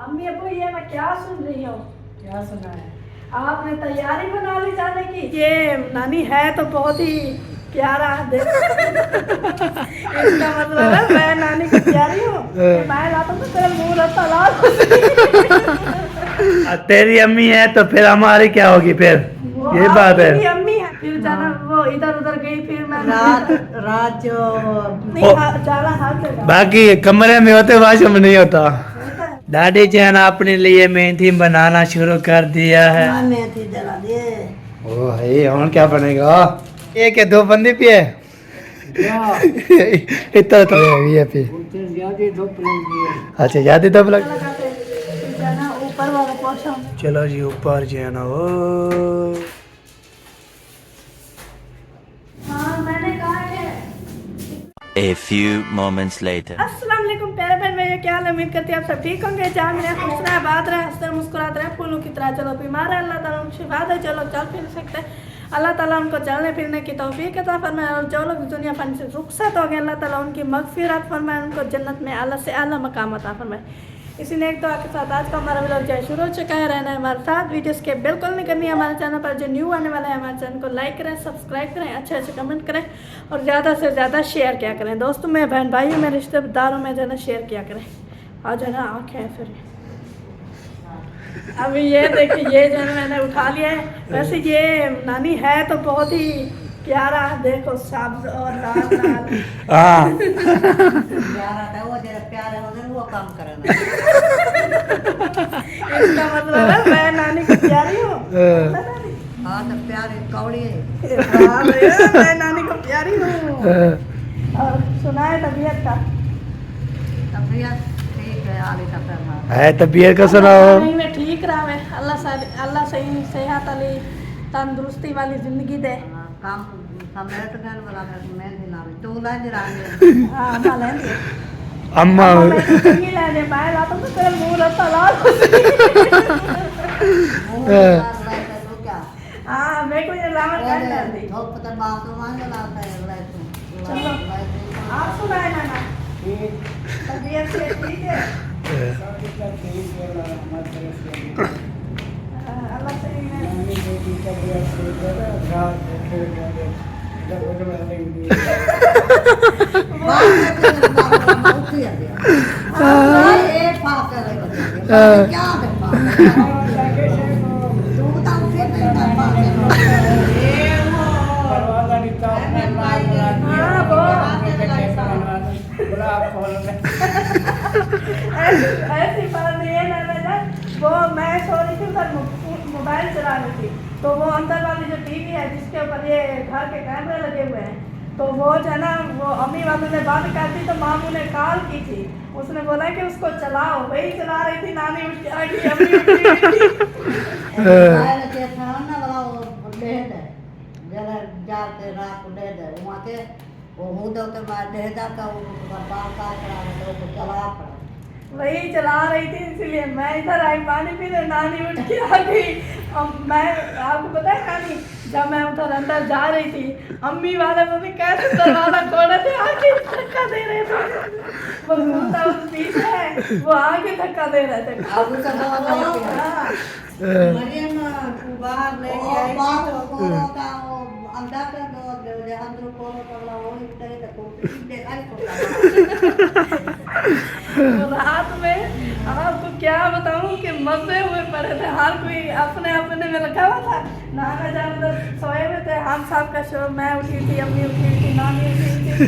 अम्मी अबू ये मैं क्या सुन रही हूँ? क्या सुना है? आपने तैयारी बना ली जाने की। ये नानी है तो बहुत ही प्यारा इसका मतलब है मैं नानी की प्यारी हूँ कि मैं लाता तो तेरा मुंह रहता लाल। तेरी अम्मी है तो फिर हमारी क्या होगी फिर? ये बात है। मेरी अम्मी है फिर जाना वो इधर उधर गई फिर मैं रात जो नहीं जाना हाथ लगा बाकी कमरे में होते वाशरूम में नहीं होता। दादी जान अपने लिए मेहंदी बनाना शुरू कर दिया है। मेहंदी जला दे। ओ है और क्या बनेगा? एक है दो बंदी पे है। इतना तो है पे। अच्छा ज्यादा धूप लग। जाना ऊपर वाला पोर्शन। चलो जी ऊपर जाना। ओ हाँ मैंने कहा है। A few moments later. अस्सलाम वालेकुम प्यारे बहन मेरे क्या हाल है? उम्मीद करती है आप सब ठीक होंगे। जहाँ मेरे खुश रहे बात रहे हंसते मुस्कुराते रहे फूलों की तरह। चलो बीमार है अल्लाह ताला उनको शिफा दे। चलो चल फिर सकते हैं अल्लाह ताला उनको चलने फिरने की तौफीक अता फरमाए। और जो लोग दुनिया फन से रुखसत हो गए अल्लाह ताला उनकी मगफिरत फरमाए, उनको जन्नत में आला से आला मकाम अता फरमाए। इसी ने एक दुआ के साथ आज का हमारा व्लॉग जो है शुरू हो चुका है। रहना है हमारे साथ, वीडियो स्किप बिल्कुल नहीं करनी है। हमारे चैनल पर जो न्यू आने वाला है हमारे चैनल को लाइक करें, सब्सक्राइब करें, अच्छे अच्छे कमेंट करें और ज़्यादा से ज़्यादा शेयर किया करें। दोस्तों में बहन भाइयों में रिश्तेदारों में जो है ना शेयर किया करें। और जो है ना आँखें फिर अभी ये देखिए ये जो है मैंने उठा लिया है। वैसे ये नानी है तो बहुत ही प्यारा, देखो सब्ज और लाल लाल। हाँ प्यारा था वो जरा प्यारे हो गए वो काम करना। इसका मतलब है मैं नानी की प्यारी हूँ। हाँ तो प्यारे कौड़ी है। हाँ भैया, मैं नानी को प्यारी हूँ। और सुनाए तबीयत का? तबीयत ठीक है आली का फरमा। है तबीयत का सुनाओ। नहीं मैं ठीक रहा मैं अल्लाह सही सेहत वाली तंदुरुस्ती वाली जिंदगी दे। काम समेट गए वाला मैं भी ना तू ला जरा हाँ अम्मा लेंगे अम्मा मैं नहीं लेने मैं लाता तो तेरा मुंह रहता लाल। हाँ मैं कोई रावण कर दी। धूप तो बाप तो मांग लाता है लाइट चलो आप सुनाए ना ना तबीयत से ठीक है? अल्लाह सही है। ऐसी बात नहीं है ना वो मैं सो रही थी उधर मोबाइल चला रही थी तो वो अंदर वाली जो टीवी है जिसके ऊपर ये घर के कैमरे लगे हुए हैं तो वो जो है ना वो अम्मी वालों ने बंद कर दी तो मामू ने कॉल की थी। उसने बोला कि उसको चलाओ, वही चला रही थी नानी उठ के आ गई अम्मी उठ गई। जाते रात को दे दे वहाँ के वो मुँह दो तो बाद दे जाता वो बाल काट रहा है तो चला पड़ा वही चला रही थी इसीलिए मैं इधर आई पानी पीने नानी उठ के आ गई। अब मैं आपको पता है नानी जब मैं उधर अंदर जा रही थी अम्मी वाले मुझे कैसे दरवाजा खोले थे आके धक्का दे रहे थे। वो कुत्ता उस पीछे है वो आगे धक्का दे रहे थे। अब उसका मरियम बाहर लेके आई कोरो का वो अंदर का दो अंदर कोरो का वो इतने तक को देखा ही रात में आपको क्या बताऊं कि मजे हुए पड़े थे। हर कोई अपने अपने में लगा हुआ था। नाना जान उधर सोए हुए थे, हम साहब का शोर, मैं उठी थी, अम्मी उठी थी, नानी उठी थी।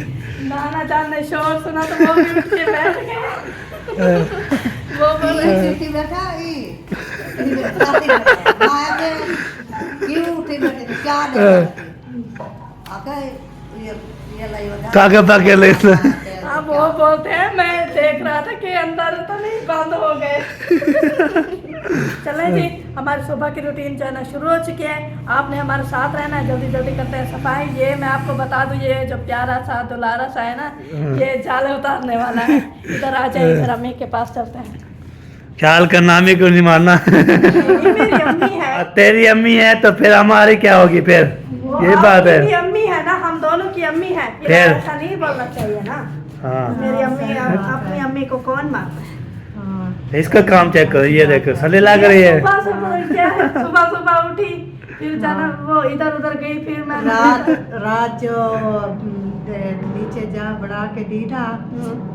नाना जान ने शोर सुना तो वो भी उठ के बैठ गए। वो बोले सिटी बैठा ई क्यों उठी बैठे क्या दे आके ये लाई ताके पाके ले अब वो बोलते हैं मैं देख रहा था कि अंदर तो नहीं बंद हो गए। चलें जी हमारी सुबह की रूटीन जो है ना शुरू हो चुकी है। आपने हमारे साथ रहना है, जल्दी जल्दी करते हैं सफाई। ये मैं आपको बता दूं ये जो प्यारा सा दुलारा सा है ना ये जाले उतारने वाला है। इधर आ जाइए इधर अम्मी के पास चलते हैं। ख्याल का नाम ही क्यों नहीं मानना? मेरी अम्मी है। तेरी अम्मी है तो फिर हमारी क्या होगी फिर? ये बात है। मेरी अम्मी है ना, हम दोनों की अम्मी है। फिर ऐसा नहीं बोलना चाहिए ना। हाँ मेरी अम्मी अपनी अम्मी को कौन मारता है? इसका काम चेक करो, ये देखो सले लग रही है। सुबह सुबह क्या है, सुबह सुबह उठी फिर जाना वो इधर उधर गई, फिर मैं रात जो नीचे जहाँ बढ़ा के दी ना,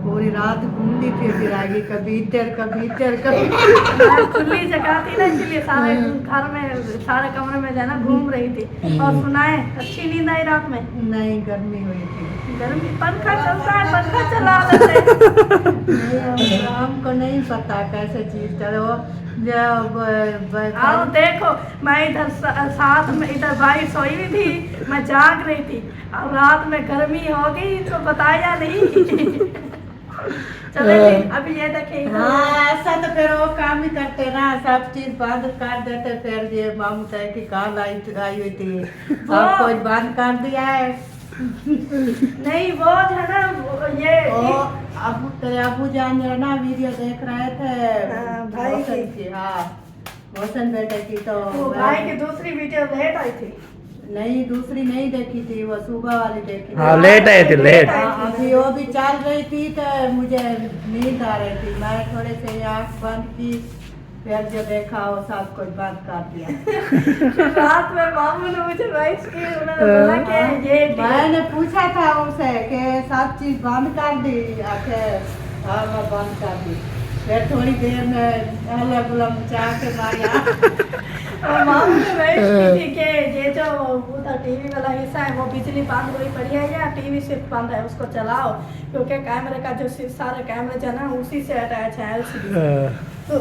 पूरी रात घूमती फिर आएगी, कभी इधर मैं खुली जगह थी ना, इसलिए सारे घर में सारे कमरे में जाना घूम रही थी। और सुनाए अच्छी नींद आई रात में? नहीं, गर्मी हुई थी। गर्मी पंखा चलता है, पंखा चला लेते। नहीं, हमको नहीं पता कैसे चीज चलो। आओ देखो, मैं इधर साथ में इधर भाई सोई हुई थी, मैं जाग रही थी, अब रात में गर्मी हो गई तो बताया नहीं। चले जी, अभी ये देखिए हाँ, ऐसा तो फिर वो काम ही करते ना, सब चीज बंद कर देते। फिर ये मामू तय की काल आई हुई थी, सब कुछ बंद कर दिया है। नहीं वो है ना ये अबू तेरे अबू जान जो है ना वीडियो देख रहे थे भाई मोहसन की, हाँ मोहसन बेटे की, तो वो भाई की दूसरी वीडियो लेट आई थी। नहीं, दूसरी नहीं देखी थी, वो सुबह वाली देखी थी। हाँ लेट आए थे, लेट। अभी वो भी चल रही थी तो मुझे नींद आ रही थी, मैं थोड़े से आँख बंद की, फिर जो देखा वो सब कुछ बंद कर दिया। रात में मामू ने मुझे वाइस की, उन्होंने बोला कि ये मैंने पूछा था उनसे कि सब चीज बंद कर दी, आखिर हाँ मैं बंद कर दी। फिर थोड़ी देर में हल्ला गुल्ला मचा के मारिया। और मामू ने वाइस की थी कि ये जो उधर टीवी वाला हिस्सा है वो बिजली बंद हुई पड़ी है या टीवी सिर्फ बंद है, उसको चलाओ, क्योंकि कैमरे का जो सारे कैमरे जो है ना उसी से अटैच है LCD, तो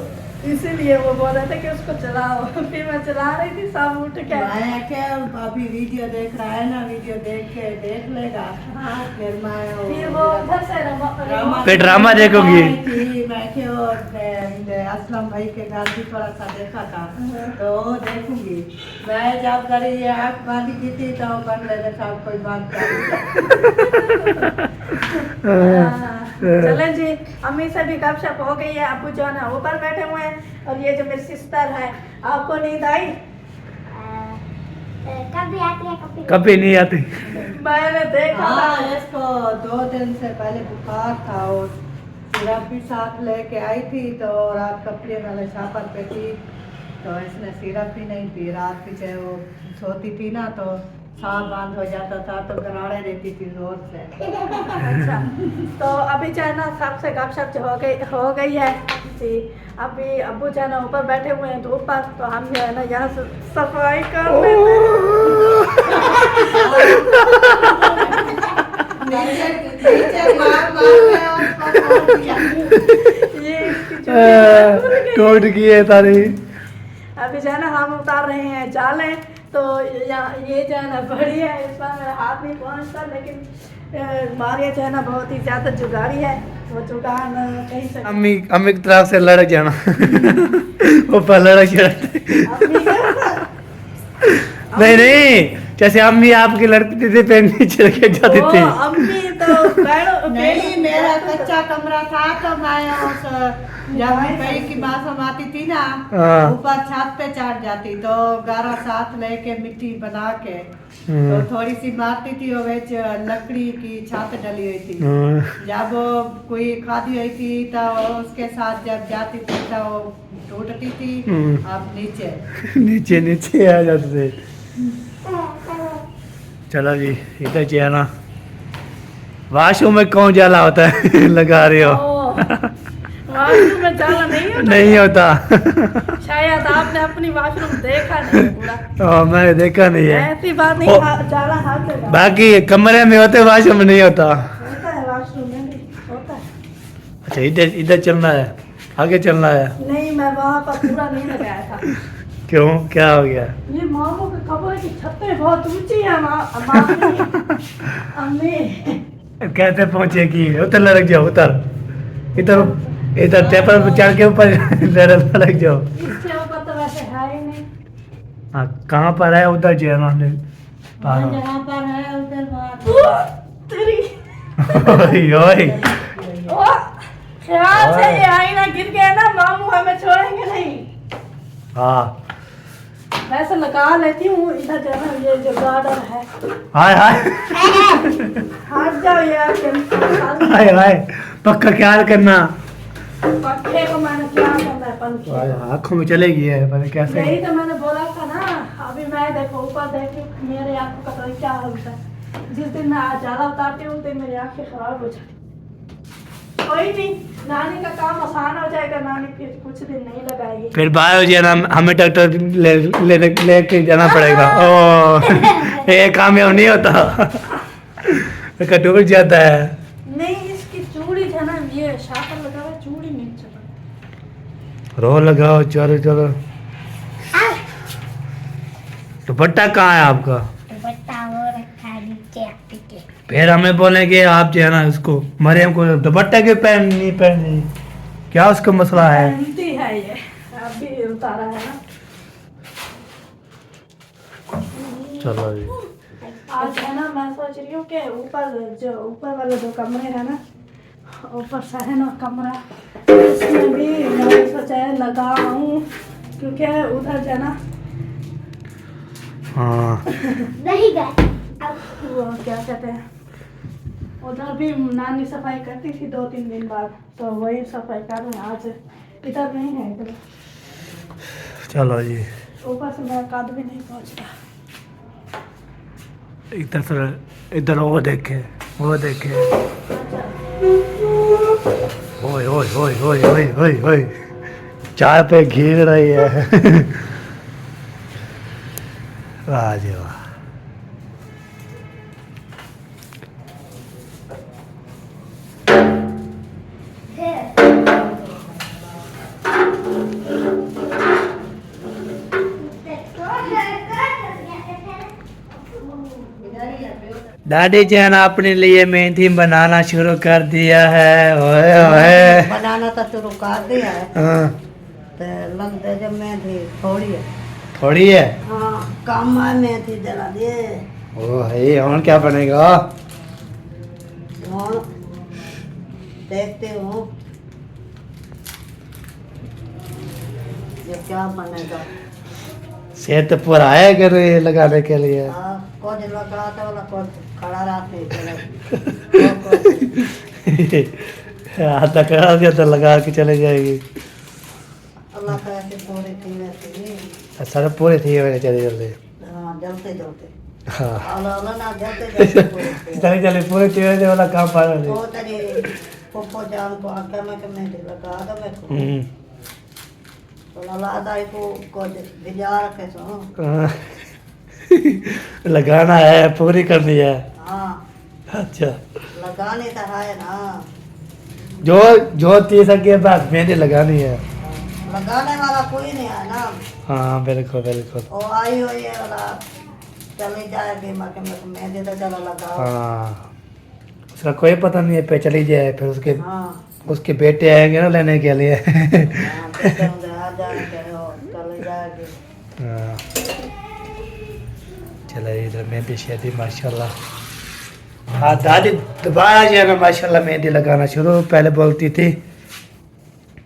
इसीलिए वो बोल रहे थे कि उसको चलाओ। फिर मैं चला रही थी, सब उठ के मैं क्या अभी वीडियो देख रहा है ना, वीडियो देख के देख लेगा। हाँ। फिर फिर वो उधर से फिर ड्रामा देखोगी? मैं क्यों असलम भाई के घर भी थोड़ा सा देखा था, तो वो देखूंगी। मैं जब करी ये आँख बंद की थी तो बंद ले सब कोई बंद कर। चलें जी, अम्मी से भी गपशप हो गई है, अबू जो है ना ऊपर बैठे हुए हैं, और ये जो मेरी सिस्टर है, आपको नींद आई? कभी आती है कभी नहीं आती। मैंने देखा हाँ, था इसको 2 दिन से पहले बुखार था और सिरप भी साथ लेके आई थी, तो रात कपड़े वाले छापर पे थी, तो इसने सिरप भी नहीं पी। रात पीछे वो सोती थी ना तो सांप बंद हो जाता था, तो गराड़े देती थी जोर से। अच्छा, तो अभी जो है ना सबसे गपशप हो गई है जी। अभी अबू जो है ना ऊपर बैठे हुए हैं, तो ऊपर तो हम जो है ना यहाँ से सफाई कर लेते ये टोट गई तारी। अभी जो है ना हम उतार रहे हैं जाले, तो ये जो है ना बड़ी है, इस बार मेरा हाथ नहीं पहुंचता, लेकिन मारिया जो है ना बहुत ही ज्यादा जुगाड़ी है, वो जुगाड़ कहीं से अम्मी की तरफ से लड़क जाना। वो पर लड़क जाना। नहीं, जैसे अम्मी आपकी लड़की थी पे नीचे के जाती थी। अम्मी तो नहीं, मेरा कच्चा कमरा था, तो मैं जब भाई की बात आती थी ना, ऊपर छत पे चढ़ जाती, तो गारा साथ लेके मिट्टी बना के तो थोड़ी सी मारती थी, वो लकड़ी की छत डली हुई थी। जब वो कोई खादी हुई थी तो उसके साथ जब जाती थी तो वो टूटती थी, अब नीचे नीचे आ जाते थे। चलो जी, इधर जो है ना वाशरूम में कौन जाला होता है? लगा रहे हो? वाशरूम में जाला नहीं होता? नहीं होता। शायद आपने अपनी वाशरूम देखा नहीं पूरा। मैंने देखा नहीं है। ऐसी बात नहीं, जाला हर जगह बाकी कमरे में होते, वाशरूम में नहीं होता। होता है, वाशरूम में भी होता है। अच्छा, इधर चलना है, आगे चलना है। नहीं, मैं वहाँ पर पूरा नहीं लगाया था। क्यों, क्या हो गया? ये मामू के कमरे की छतें बहुत ऊंची है। अम्मी कैसे पहुंचे कि उधर लड़क जाओ, उधर इधर टेबल पर चढ़ के ऊपर लड़क जाओ। इससे ऊपर तो वैसे है ही नहीं। हाँ, कहाँ पर है? उधर जो है ना जहाँ पर है उधर तेरी ओए ख्याल से ये आईना गिर गया ना, मामू हमें छोड़ेंगे नहीं। हाँ, वैसे लगा लेती हूँ इधर जो है ना, ये जो गार्डन है। हाय हाय हट जाओ यार। हाय हाय, पक्का ख्याल करना। पंखे को मैंने क्या करना है पंखे आँखों में चलेगी है पता कैसे। यही तो मैंने बोला था ना। अभी मैं देखो ऊपर देखी मेरे आंखों का पता नहीं क्या होता है। जिस दिन मैं ज्यादा उतारती हूँ उस दिन मेरी आंखें खराब हो जाती। कोई नहीं, नानी का काम आसान हो जाएगा। नानी फिर कुछ दिन नहीं लगाएगी। फिर बाहर जो है ना हमें डॉक्टर लेके जाना पड़ेगा। ओ ये कामयाब नहीं होता। इसका टूट जाता है। नहीं, इसकी चूड़ी है ना, ये शाकर लगा हुआ चूड़ी नहीं चला। रो लगाओ चलो चलो। दुपट्टा कहाँ है आपका? दुपट्टा वो रखा है नीचे आपके के। फिर हमें बोलेंगे आप जो है ना उसको मरियम को दुपट्टा क्यों नहीं पहन रही, क्या उसका मसला है? पहनती है ये, अभी उतारा है ना। चलो जी। आज है ना मैं सोच रही हूँ कि ऊपर वाले दो कमरे है ना, ऊपर से है ना कमरा, इसमें भी मैंने सोचा है लगाऊं क्योंकि उधर जो है ना हाँ नहीं गए अब वो क्या कहते हैं, उधर भी नानी सफाई करती थी 2-3 दिन बाद, तो वही सफाई कर रहे हैं। आज इधर नहीं है, इधर चलो जी। ऊपर से मेरा कद भी नहीं पहुँचता। इधर से इधर वो देखे ओए ओए ओए ओए ओए ओए ओए चाय पे घिर रही है। वाह जी वाह। दादी जान अपने लिए मेहंदी बनाना शुरू कर दिया है। ओए ओए बनाना तो शुरू कर दिया है। हाँ, तो लगता है जब मैं थी थोड़ी है। थोड़ी है। हाँ काम है मैं थी जरा दे। ओ है और क्या बनेगा? और देखते हूँ ये क्या बनेगा। सेहत तो पूरा है कर रही है लगाने के लिए। हाँ कुछ लगाते वाला कुछ खड़ा रहते हाथ तक करा दिया तो लगा के चले जाएगी। अल्लाह का ऐसे पूरी थी वैसे सर पूरे थी मैंने चले जल्दी। हाँ जलते जलते हाँ अल्लाह अल्लाह ना जलते जलते पूरे थे। चले चले पूरे चले वाला काम पा रहे। वो तेरी पप्पो जान को आके मैं के मैं लगा दो मैं को तो अल्लाह दाई को भिजा रखे सो। लगाना है, पूरी करनी है। हाँ अच्छा लगाने तो है ना, जो जो तीस के बाद मेहंदी लगानी है। लगाने वाला कोई नहीं है ना। हाँ बिल्कुल बिल्कुल। वो आई हुई है वाला चली जाएगी मके में मेहंदी तो चलो लगाओ। हाँ उसका कोई पता नहीं है पे चली जाए, फिर उसके हाँ उसके बेटे आएंगे ना लेने के लिए। हाँ, बेटे होंगे, आ जाएंगे वो चली जाएगी। हाँ। चलो इधर मेहंदी शेदी माशाल्लाह। हाँ दादी दोबारा जो है ना माशाल्लाह मेहंदी लगाना शुरू। पहले बोलती थी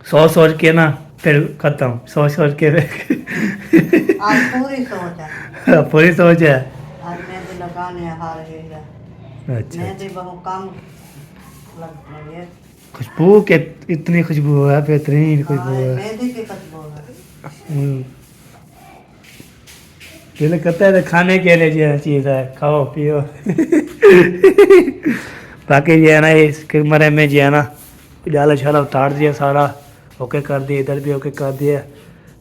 सोच सोच के ना, फिर खत्म सोच सोच के। आज पूरी सोच है, पूरी सोच है। आज मेहंदी लगाने हार गई है। अच्छा मेहंदी बहुत कम लग रही है। खुशबू के इतनी खुशबू है, बेहतरीन खुशबू हाँ, है। मेहंदी की खुशबू है। दिल करता है तो खाने के लिए जो चीज़ है खाओ पियो। बाकी जो है ना इस कमरे में जो है ना जाला छाला उतार दिया सारा, ओके कर दिया, इधर भी ओके कर दिया।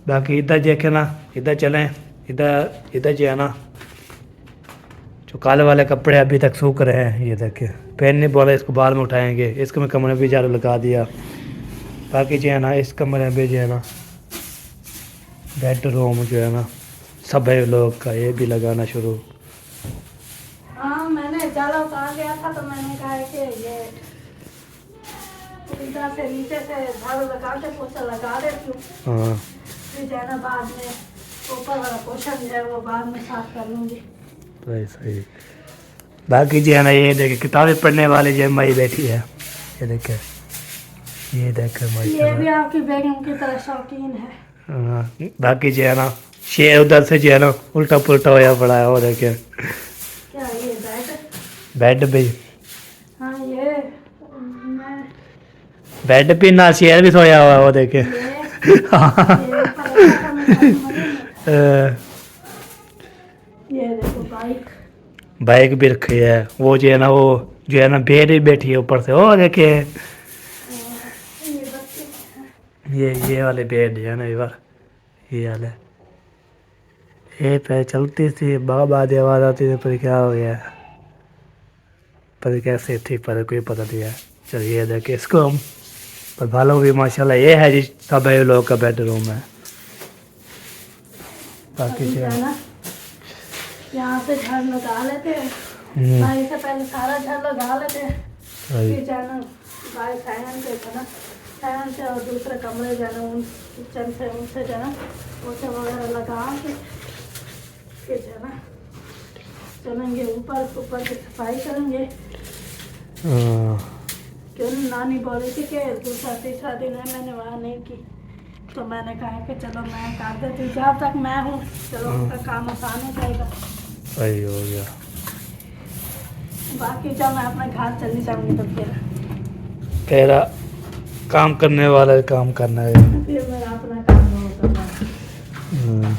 बाकी इधर देखे ना, इधर चलें, इधर जो है ना जो काले वाले कपड़े अभी तक सूख रहे हैं, ये देखे पहनने बोले इसको बाद में उठाएंगे। इसको मैं कमरे में भी झाड़ू लगा दिया। बाकी जो है ना इस कमरे में जो है ना बेडरूम जो है ना सभी लोग का ये भी लगाना शुरू। हाँ मैंने जाला उतार गया था तो मैंने कहा कि ये इधर से नीचे से झाड़ू लगा के पोछा लगा देती हूँ। हाँ फिर जो है ना बाद में ऊपर वाला पोषण जो है वो बाद में साफ कर लूँगी। सही सही। बाकी जो है ना ये देखे किताबें पढ़ने वाली जो माई बैठी है, ये देखे ये देखे ये भी माशाल्लाह। आपकी बेगम की तरह शौकीन है। हाँ, बाकी जो है ना शेर उधर से जो है ना उल्टा पुल्टा होया पड़ा है, वो देखे क्या ये बेड? बेड भी हाँ ये मैं बेड पे ना शेयर भी सोया हुआ है वो देखे। ये देखो बाइक। बाइक भी रखी है, वो जो है ना, वो जो है ना बेड भी बैठी है ऊपर से, वो देखे। ये वाले बेड है ना, ये वाले ये पे चलती थी, बाद आवाज आती थी, पर क्या हो गया, पर कैसे थी, पर कोई पता नहीं है। चलिए देखे इसको हम, पर भालो भी माशाल्लाह ये है जी सब ये लोग का बेडरूम है। बाकी अभी जो है है ना, यहाँ से झाड़ लगा लेते हैं। हम्म, भाई से पहले सारा झाड़ लगा लेते हैं, सही। फिर जाना भाई फैन से जाना, फैन से और दूसरे कमरे जाना, उन किचन से उनसे जाना, पोछा वगैरह लगा के फिर जाना चलेंगे ऊपर की सफाई करेंगे। हाँ, क्यों नानी बोल रही थी कि दूसरा तीसरा दिन है, मैंने वहाँ नहीं की, तो मैंने कहा कि चलो मैं कर देती हूँ, जब तक मैं हूँ चलो उनका काम आसान हो जाएगा। सही हो गया। बाकी जब मैं अपने घर चली जाऊंगी तो तेरा काम करने वाला काम करना है। फिर मेरा अपना काम होगा, हाँ,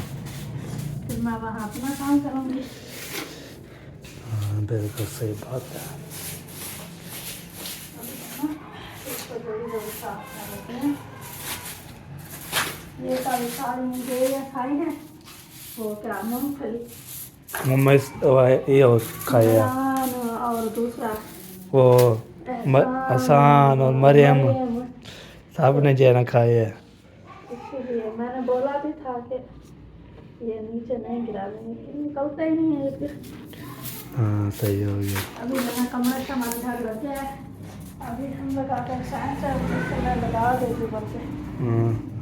फिर मैं वहाँ अपना काम करूँगी। बिल्कुल सही बात है। इसको थोड़ी साफ कर लेते हैं। ये सारी सारी मुझे ये खाई है, वो क्या मूंगफली मम्मा ये हो खाया और दूसरा वो हसान और मरियम सब ने जो है ना खाए है। इसीलिए मैंने बोला भी था कि ये नीचे नहीं गिरा देंगे, निकलता ही नहीं है ये फिर। हाँ सही हो गया। अभी मेरा कमरे का मन झाड़ लग गया है, अभी हम लगा कर साइंस है उससे मैं लगा देती ऊपर से।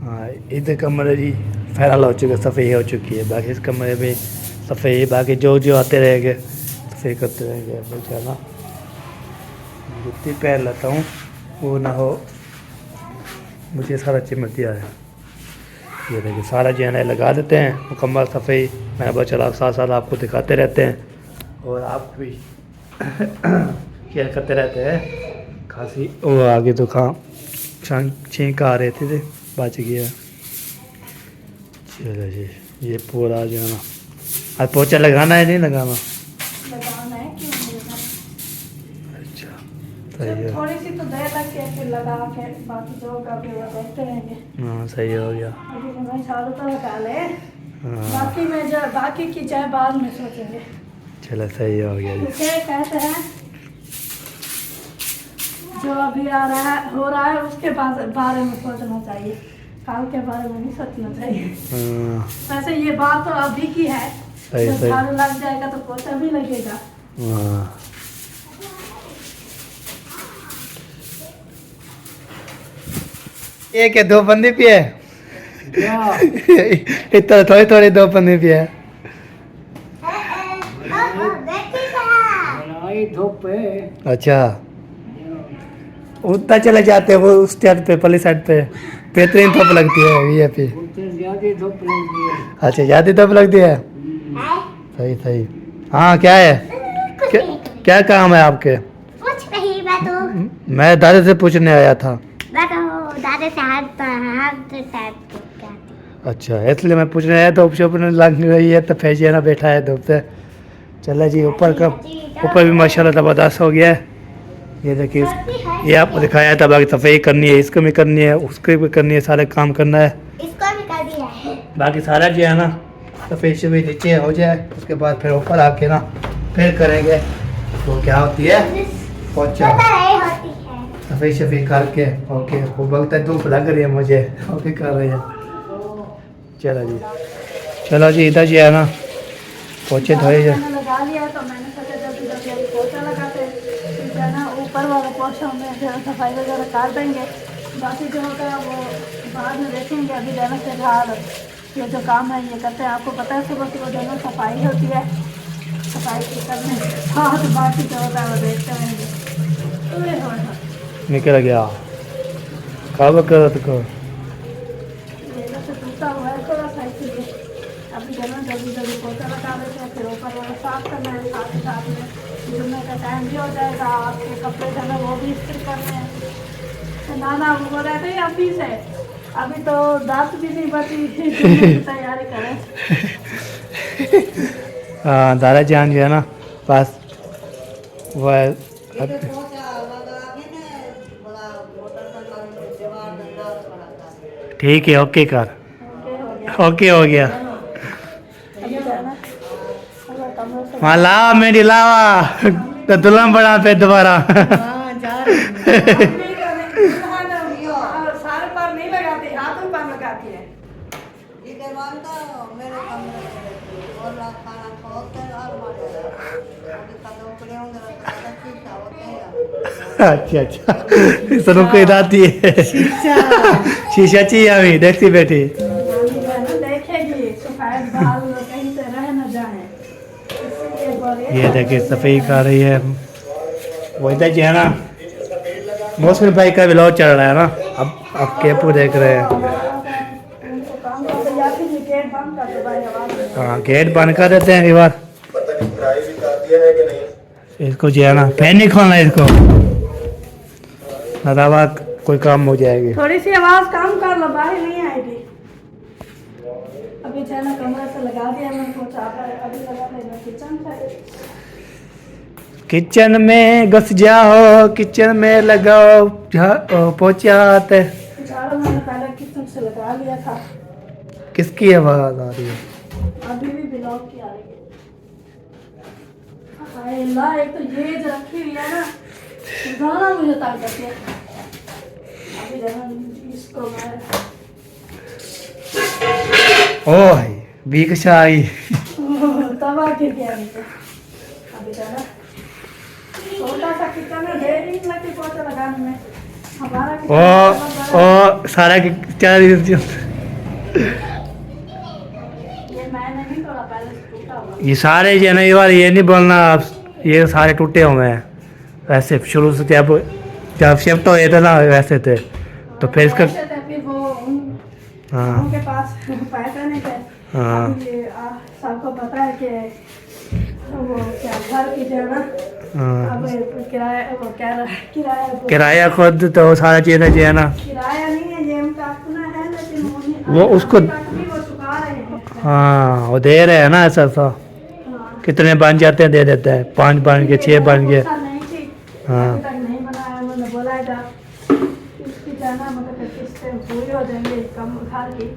हाँ इधर कमरे जी फैरल हो चुका, सफ़ेद हो चुकी है, बाकी इस कमरे में सफ़ेद, बाकी जो जो आते रहेंगे सफ़ेद करते रहेंगे। बच्चा ना जुत्ती पहन लेता हूँ, वो ना हो मुझे सारा चिमट दिया है। ये देखिए सारा जो है ना लगा देते हैं मुकम्मल सफ़ेद। मैं बस चला साथ साथ आपको दिखाते रहते हैं और आप भी केयर करते रहते हैं। खांसी वो आगे तो छींक आ रहे थे बच गया। चलो जी ये पूरा जो है ना, आज पोछा लगाना है नहीं लगाना? लगाना है क्यों नहीं लगाना? अच्छा सही सिर्फ है। थोड़ी सी तो देर लग के फिर लगा के बाकी जो होगा फिर वो देखते रहेंगे। हाँ सही हो गया। अभी तो मैं झाड़ू तो लगा ले, हाँ बाकी में जो बाकी की चाय बाद में सोचेंगे। चलो सही हो गया जी। क्या कहते हैं, जो अभी आ रहा है हो रहा है उसके बारे में सोचना चाहिए, कल के बारे में नहीं सोचना चाहिए। हाँ वैसे ये बात तो अभी की है, सही जब सही। झाड़ू लग जाएगा तो पोछा भी लगेगा। हाँ एक है दो बंदे पिए इतना थोड़ी थोड़ी दो बंदे पिए। धूप है। अच्छा उतना चले जाते हैं वो उस साइड पे पली साइड पे बेहतरीन धूप लगती है ये पे। ज्यादा धूप लगती है। अच्छा ज़्यादा धूप लगती है। सही सही। हाँ क्या है, क्या काम है आपके? कुछ नहीं, मैं तो मैं दादा से पूछने आया था। दादा से हाथ टाइप क्या थी। अच्छा इसलिए मैं पूछने आया तो धूप लग रही है तो फैजिया ना बैठा है धूप से। चला जी ऊपर का, ऊपर भी माशाल्लाह ज़बरदस्त हो गया है। ये देखिए ये आपको दिखाया था, बाकी सफाई करनी है, इसको भी करनी है, उसको भी करनी है, सारे काम करना है। इसको भी कर दिया है। बाकी सारा जो है ना सफाई शफाई नीचे हो जाए, उसके बाद फिर ऊपर आके ना फिर करेंगे। तो क्या होती है पोछा पता नहीं होती है। सफाई शफाई करके ओके। वो बोलता है धूप लग रही है मुझे, ओके कर रही है। चलो जी चलो जी इधर जो है ना पोछे धोए जाए। मैंने लगा लिया तो मैंने सोचा जल्दी जल्दी अभी पोछा लगाते फिर जो है ना ऊपर वाला पोछा में जो है सफाई वगैरह कर देंगे, बाकी जो होगा वो बाद में देखेंगे। अभी जाना फिलहाल ये जो काम है ये करते हैं। आपको पता है सुबह सुबह जो है सफाई होती है, सफाई की करने हाँ तो बाकी जो होता है वो देखते रहेंगे। निकल गया कब कर को टूटा हुआ है थोड़ा सा, इसलिए अभी जो है ना जल्दी जल्दी पोछा लगा देते हैं, फिर ऊपर वाला साफ करना है, साथ ही साथ में जुम्मे का टाइम भी हो जाएगा। आपके कपड़े जो है वो भी इस्त्री करने हैं, ना ना वो रहते ही ऑफिस है, अभी तो दांत भी नहीं बची, तैयारी करें। हाँ दादा जान जो है ना बस वह ये तो सोचा लगा के ने बड़ा मोटरसाइकिल में दीवार दंडाल पड़ा था। ठीक है ओके कर ओके हो गया। ओके हो गया अभी जाना कमरे से वहाँ लावा मेरी लावा तो दुल्हन बना पे दोबारा हाँ जा रही हूँ। सारे पर नहीं लगाती, हाथों पर लगाती है। ये दीवार का मेरे कमरे में और खाना खोलते और मारे अभी कदम पड़े होंगे तो शीशा होते हैं। अच्छा अच्छा सनू को इदाती है शीशा चाहिए अभी देखती बैठी देखेगी सफेद बाल कहीं से रह न जाए, इसलिए बोले ये देखिए सफाई कर रही है वो इधर जो है ना मौसम भाई का ब्लॉग चल रहा है ना अब केपू देख रहे हैं उनको काम करते जाती है, गेट बंद कर दो भाई, आवाज हाँ गेट बंद कर देते हैं एक बार इसको जो है ना फैन नहीं खोलना इसको नदावा कोई काम हो जाएगी थोड़ी सी आवाज कम कर लो, बाहर नहीं आएगी। अभी चैनल कमरे से लगा दिया, मैं सोचा अभी लगा लेना किचन से। किचन में घुस जाओ किचन में लगाओ पोछा आते झाड़ू मैंने पहले किचन से लगा लिया था, किसकी आवाज आ रही है अभी भी ब्लॉग की आ रही है। हाय अल्लाह, एक तो ये जो रखी हुई है ना गाना मुझे तंग करती है। अभी जरा इसको मैं ओह बीकशाई तवा गिर गया नीचे। अभी जरा छोटा सा किचन में देर नहीं लगती पोछा लगाने में, हमारा किचन बहुत बड़ा है। सारा चार ये मैंने नहीं तोड़ा, पहले से टूटा हुआ। ये सारे जो है ना ये बार ये नहीं बोलना आप ये सारे टूटे हुए हैं वैसे शुरू से जब शिफ्ट हुए थे ना वैसे थे तो फिर इसका वैसे थे, फिर वो हाँ उनके पास पैसे नहीं थे। हाँ। अभी सबको पता है कि वो क्या घर की जो है ना हाँ अब किराया वो किराया किराया खुद तो सारा चीज़ जो है ना किराया नहीं है, ये उनका अपना है, लेकिन वो उसको- भी वो चुका रहे हैं। हाँ वो दे रहे हैं ना ऐसा सा हाँ। कितने बन जाते हैं दे देते हैं 5 बन गए 6 बन गए ऐसा नहीं थी, हाँ। अभी तक नहीं बनाया, उन्होंने बोला है इसकी जाना मतलब किस्तें पूरी हो जाएंगे कम घर की,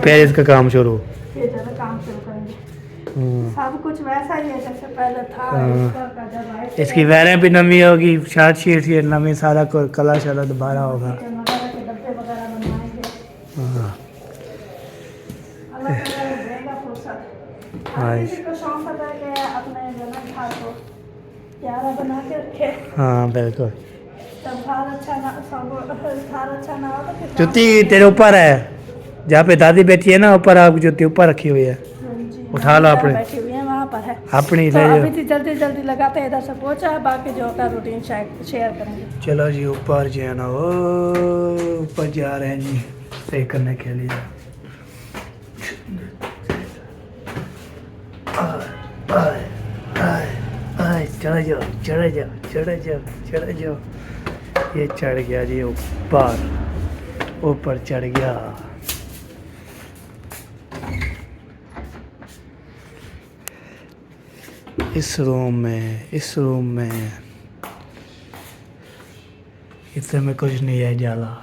फिर इसका काम शुरू फिर ज़्यादा काम शुरू करेंगे। हम्म। सब कुछ वैसा ही है जैसे पहले था। हाँ। ऊपर का जब आए थे, इसकी वैरें भी नमी होगी शार्ट शीट ये नमी सारा कलर शलर दोबारा होगा किचन वगैरह के डब्बे वगैरह बनवाएंगे, हाँ अलग अलग देगा फुर्सत। हाँ। हर किसी को शौक होता है कि अपने जन्म घर को प्यारा बना के रखे, हाँ बिल्कुल जब घर अच्छा ना घर अच्छा ना हो तो फिर जूती तेरे ऊपर है जहाँ पे दादी बैठी है ना ऊपर आप जूती ऊपर रखी हुई है जी, उठा लो अपने। बैठी हुई है वहाँ पर है। अपनी तो ले अभी जाओ थी जल्दी जल्दी लगाते हैं, इधर से पहुँचा है, बाकी जो होगा रूटीन शेयर करेंगे। चलो जी ऊपर जो है ना वो ऊपर जा रहे हैं जी सही करने के लिए चढ़ जाओ चढ़ जाओ चढ़ जाओ चढ़ जाओ ये चढ़ गया जी ऊपर चढ़ गया इस रूम में इससे में कुछ नहीं है जाला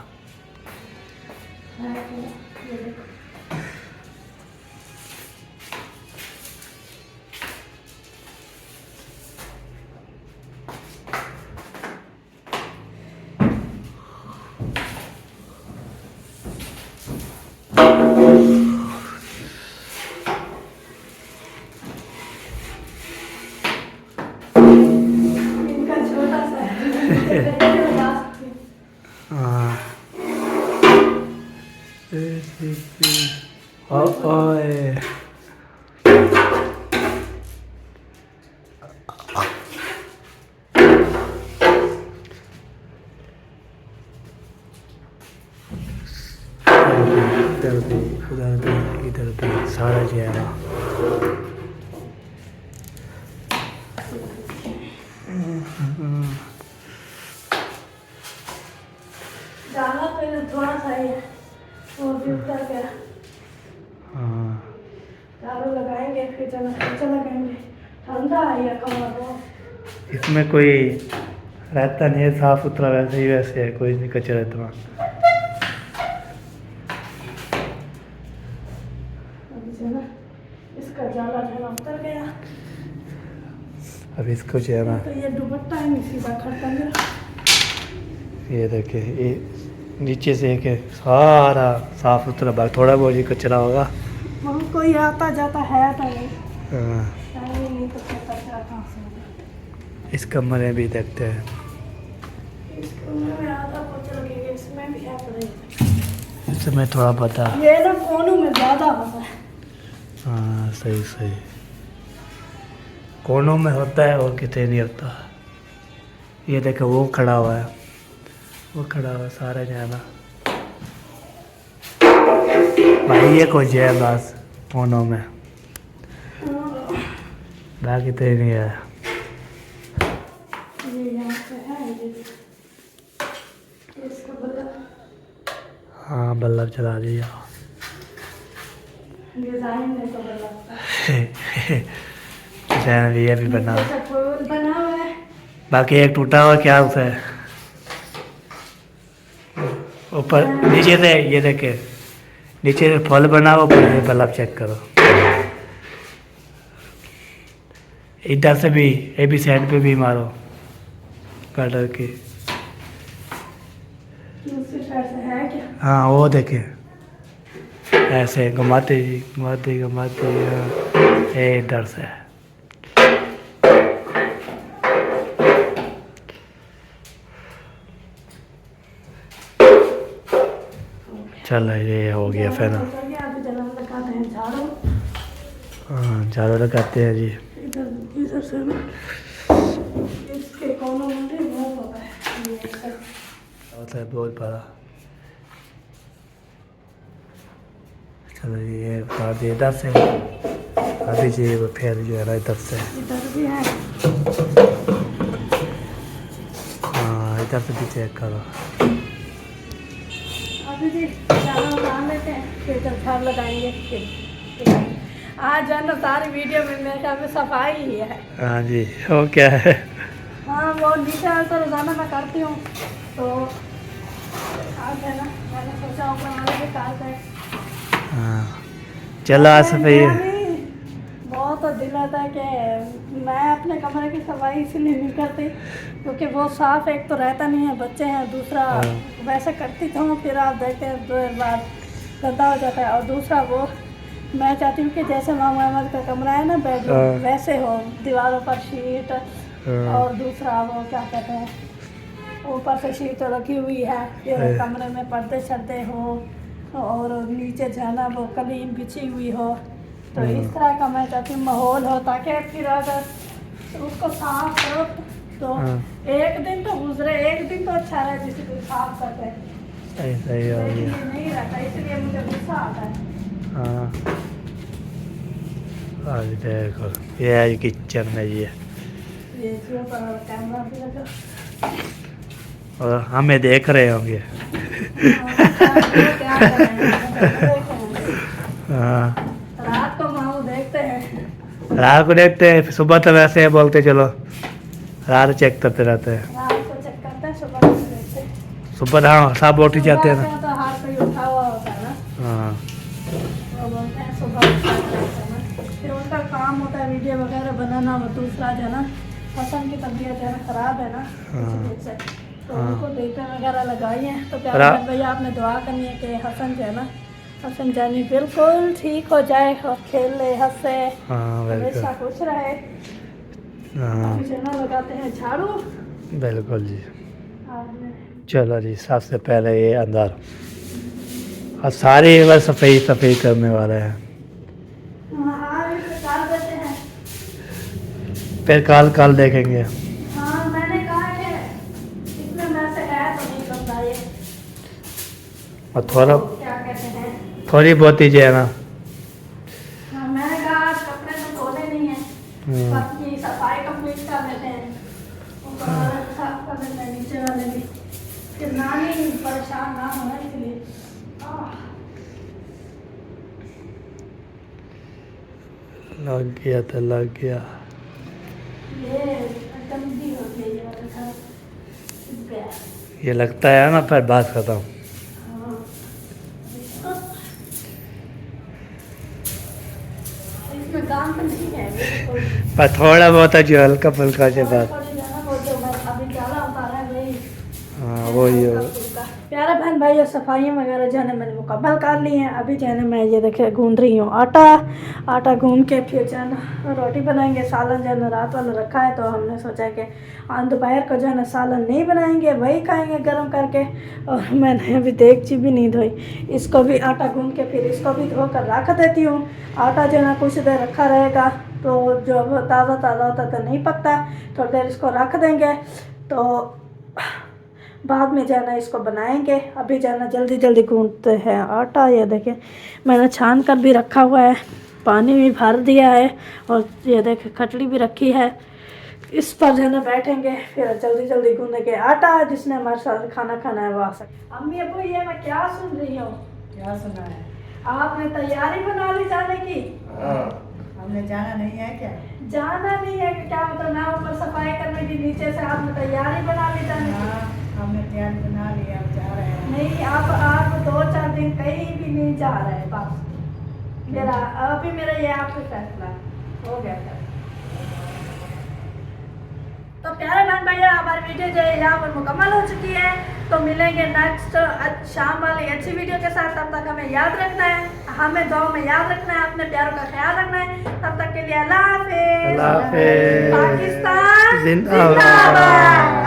इनका छोटा सा है। हाँ ओए इधर भी उधर भी इधर भी सारा जो है ना झाड़ू लगाएंगे फिर चलो पोछा लगाएंगे। ठंडा है ये कमरा बहुत। इसमें कोई रहता नहीं है, साफ सुथरा वैसे ही वैसे है, कोई नहीं कचरा इतना। अभी जो है ना इसका जाला जो है ना उतर गया। अब इसको जो है ना, तो ये दुपट्टा ही नहीं सीधा खड़ता मेरा। ये देखिए, ये नीचे से एक है, सारा साफ सुथरा भाग, थोड़ा बहुत ही कचरा होगा। वहाँ कोई आता जाता है तो नहीं, हाँ, नहीं तो फिर कचरा कहाँ से होगा। इस कमरे में भी देखते हैं। इस कमरे में आधा पोछा लगेगा, इसमें भी है पड़ेगा। इसमें थोड़ा पता। ये ना कोनों में ज़्यादा होता है। हाँ सही सही, कोनों में होता है और कितने नहीं होता। ये देखो वो खड़ा हुआ है, वो खड़ा हुआ है, सारा जाना भाई ये कुछ है बस कोनों में, बाकी तो नहीं है। ये यहाँ पे है ये इसका बल्ब। हाँ बल्ब चला दिया। डिजाइन में तो बल्ब डिजाइन भी ये भी बना, जैसा फूल बना हुआ है। बाकी एक टूटा हुआ क्या उसे ऊपर नीचे से, ये देखे नीचे से फल बना हुआ, ऊपर ये बल्ब चेक करो। इधर से भी, ये भी साइड पे भी मारो कलर की। दूसरी साइड से है क्या? हाँ वो देखे, ऐसे घुमाते जी घुमाते घुमाते, ये इधर से। चलो ये हो गया फिर। अभी जला लगाते हैं झाड़ू। हाँ झाड़ू लगाते हैं जी। इधर इधर से ना इसके कोनों में भी बहुत होता है। ये सब होता है बहुत बड़ा। चलो ये उतार दिए इधर से, अभी जी वो फिर जो है ना इधर से। इधर भी है। हाँ इधर से भी चेक करो। अभी जी झाड़ू उतार लेते हैं, फिर जब झाड़ू लगाएंगे फिर आज है ना सारी वीडियो में मेरे ख्याल में सफाई ही है। हाँ जी वो क्या है। हाँ वो नीचे तो रोज़ाना मैं करती हूँ, तो आज है ना मैंने सोचा ऊपर वाले भी काल है। हाँ चलो आज सफाई। बहुत दिल आता है कि मैं अपने कमरे की सफाई इसलिए नहीं करती क्योंकि वो साफ एक तो रहता नहीं है, बच्चे हैं, दूसरा वैसे करती तो हूँ, फिर आप देखते हैं 2 दिन बाद गंदा हो जाता है, और दूसरा वो मैं चाहती हूँ कि जैसे मामा अहमद का कमरा है ना बेडरूम वैसे हो, दीवारों पर शीट, और दूसरा वो क्या कहते हैं ऊपर से शीट रखी हुई है, फिर कमरे में पर्दे छर्दे हो, और नीचे जो है ना वो कलीन बिछी हुई हो, तो इस तरह का मैं चाहती हूँ माहौल हो, ताकि फिर अगर उसको साफ करो तो एक दिन तो गुजरे, एक दिन तो अच्छा रहे जिसे कोई साफ करते। सही हो लेकिन गया। ये नहीं रहता, इसलिए मुझे गुस्सा आता है। हाँ आज देखो ये है किचन में ये, ये इसके ऊपर कैमरा भी लगा। और हमें देख रहे होंगे। क्या करें? हाँ रात को मामू देखते हैं, रात को देखते हैं, सुबह तो वैसे है बोलते चलो, रात चेक करते रहते हैं। रात को चेक करते हैं, सुबह को देखते हैं। सुबह हाँ सब उठ ही जाते हैं ना। तो हाथ पे उठा हुआ होता है ना, हाँ वो बोलते हैं सुबह उठा करते हैं ना, फिर उनका काम होता है वीडियो वगैरह बनाना। वो दूसरा जो है ना हसन की तबीयत जो है ना ख़राब है ना, इसी वजह से, तो उनको टीका वगैरह लगाई है। तो प्यारे भैया आपने दुआ करनी है कि हसन जो है ना, हसन जानी बिल्कुल ठीक हो जाए और खेल ले, हंसे, हाँ हमेशा खुश रहे। हाँ अभी जो ना लगाते हैं झाड़ू। बिल्कुल जी। आपने चलो जी सबसे पहले ये अंदर, और सारे बस सफाई सफाई करने वाले हैं, हाँ ये कर देते हैं। फिर कल देखेंगे। हाँ मैंने कहा कि इसमें में से है तो नहीं करता ये, और थोड़ा क्या कहते हैं, थोड़ी बहुत ही जो है ना। हाँ मैंने कहा आज कपड़े तो धोने नहीं है, बाकी सफाई कंप्लीट कर लेते हैं, ऊपर वाले को साफ कर लेते हैं, नीचे वाले भी, फिर नानी परेशान ना होना इसलिए। लग गया तो लग गया। ये गंदी होती है ये वाला घर। ये लगता है ना फिर बात खत्म। हाँ। इसमें काम तो नहीं है बिल्कुल। पर थोड़ा बहुत है जो हल्का फुल्का से बात। थोड़ी जाना वो जो मैं अभी ज़्यादा उतारा है वही। हाँ वही हो। प्यारा बहन भाई, सफाइयाँ वगैरह जो है ना मैंने मुकम्मल कर ली हैं। अभी जो है ना मैं ये देखे गूंद रही हूँ आटा गूंद के फिर जो है ना रोटी बनाएंगे। सालन जो है ना रात वाला रखा है तो हमने सोचा कि दोपहर को जो है ना सालन नहीं बनाएंगे, वही खाएंगे गर्म करके। और मैंने अभी देगची भी नहीं धोई, इसको भी आटा गूंद के फिर इसको भी धोकर रख देती हूँ। आटा जो है ना कुछ देर रखा रहेगा तो जो ताज़ा ताज़ा होता तो नहीं पकता, थोड़ी देर इसको रख देंगे तो बाद में जाना इसको बनाएंगे। अभी जाना जल्दी जल्दी गूंदते हैं आटा। ये देखें मैंने छान कर भी रखा हुआ है, पानी भी भर दिया है और ये देखें खटड़ी भी रखी है। इस पर जो है ना बैठेंगे फिर जल्दी जल्दी गूंदेंगे आटा। जिसने हमारे साथ खाना खाना है वो आ सकते। अम्मी अबू ये मैं क्या सुन रही हूँ? क्या सुना है? आपने तैयारी बना ली जाने की? हमने जाना नहीं है क्या? जाना नहीं है कि क्या मतलब ना ऊपर सफाई करने की, नीचे से आपने तैयारी बना ली जाने की? हमने तैयारी बना ली, अब जा रहे हैं। नहीं आप 2-4 दिन कहीं भी नहीं जा रहे बस। मेरा अभी मेरा ये आपका फैसला हो गया था। तो प्यारे बहन भैया हमारी वीडियो जो है यहाँ पर मुकम्मल हो चुकी है। तो मिलेंगे नेक्स्ट शाम वाली अच्छी वीडियो के साथ। तब तक हमें याद रखना है, हमें दुआ में याद रखना है, अपने प्यारों का ख्याल रखना है। तब तक के लिए अल्लाह हाफिज़। अल्लाह हाफिज़। पाकिस्तान जिंदाबाद। जिंदाबाद।